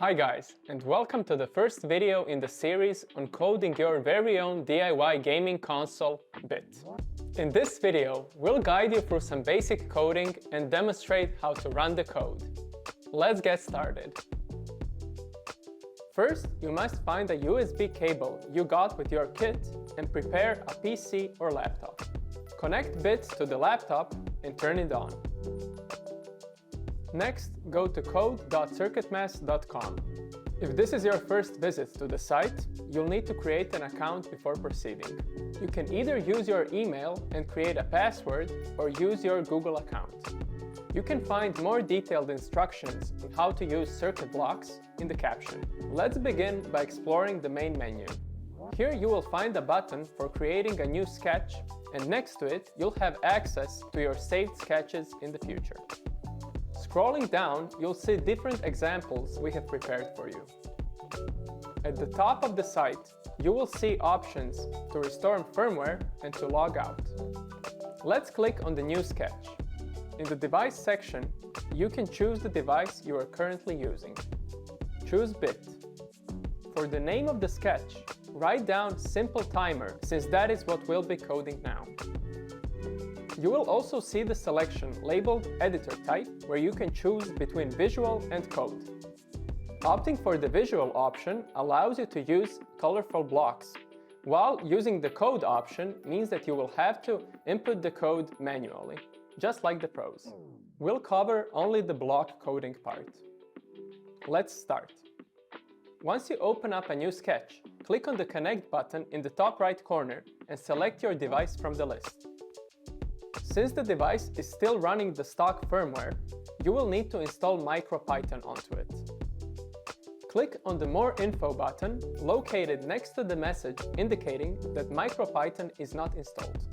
Hi guys, and welcome to the first video in the series on coding your very own DIY gaming console, Bit. In this video, we'll guide you through some basic coding and demonstrate how to run the code. Let's get started. First, you must find a USB cable you got with your kit and prepare a PC or laptop. Connect Bit to the laptop and turn it on. Next, go to code.circuitmess.com. If this is your first visit to the site, you'll need to create an account before proceeding. You can either use your email and create a password or use your Google account. You can find more detailed instructions on how to use CircuitBlocks in the caption. Let's begin by exploring the main menu. Here you will find a button for creating a new sketch, and next to it you'll have access to your saved sketches in the future. Scrolling down, you'll see different examples we have prepared for you. At the top of the site, you will see options to restore firmware and to log out. Let's click on the new sketch. In the device section, you can choose the device you are currently using. Choose Bit. For the name of the sketch, write down Simple Timer, since that is what we'll be coding now. You will also see the selection labeled Editor Type, where you can choose between visual and code. Opting for the visual option allows you to use colorful blocks, while using the code option means that you will have to input the code manually, just like the pros. We'll cover only the block coding part. Let's start. Once you open up a new sketch, click on the Connect button in the top right corner and select your device from the list. Since the device is still running the stock firmware, you will need to install MicroPython onto it. Click on the More Info button located next to the message indicating that MicroPython is not installed.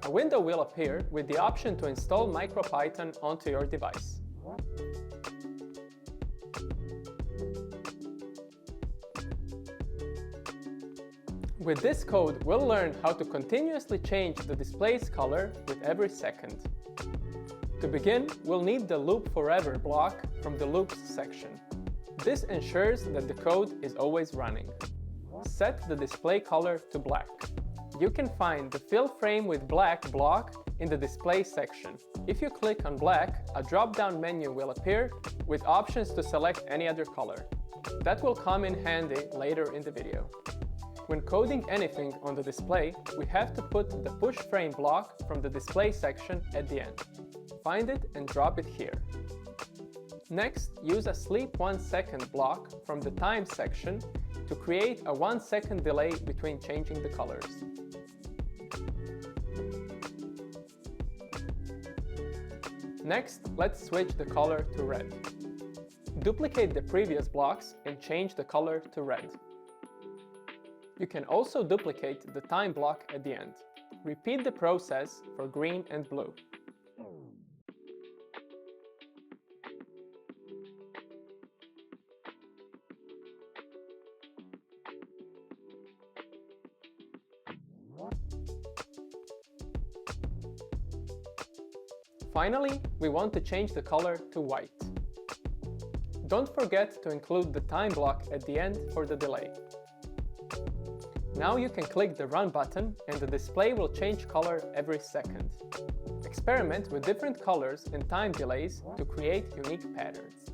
A window will appear with the option to install MicroPython onto your device. With this code, we'll learn how to continuously change the display's color with every second. To begin, we'll need the Loop Forever block from the Loops section. This ensures that the code is always running. Set the display color to black. You can find the Fill Frame with Black block in the Display section. If you click on black, a drop-down menu will appear with options to select any other color. That will come in handy later in the video. When coding anything on the display, we have to put the Push Frame block from the Display section at the end. Find it and drop it here. Next, use a Sleep 1 second block from the Time section to create a 1 second delay between changing the colors. Next, let's switch the color to red. Duplicate the previous blocks and change the color to red. You can also duplicate the time block at the end. Repeat the process for green and blue. Finally, we want to change the color to white. Don't forget to include the time block at the end for the delay. Now you can click the Run button and the display will change color every second. Experiment with different colors and time delays to create unique patterns.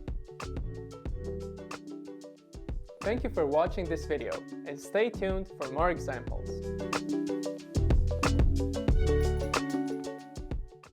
Thank you for watching this video and stay tuned for more examples.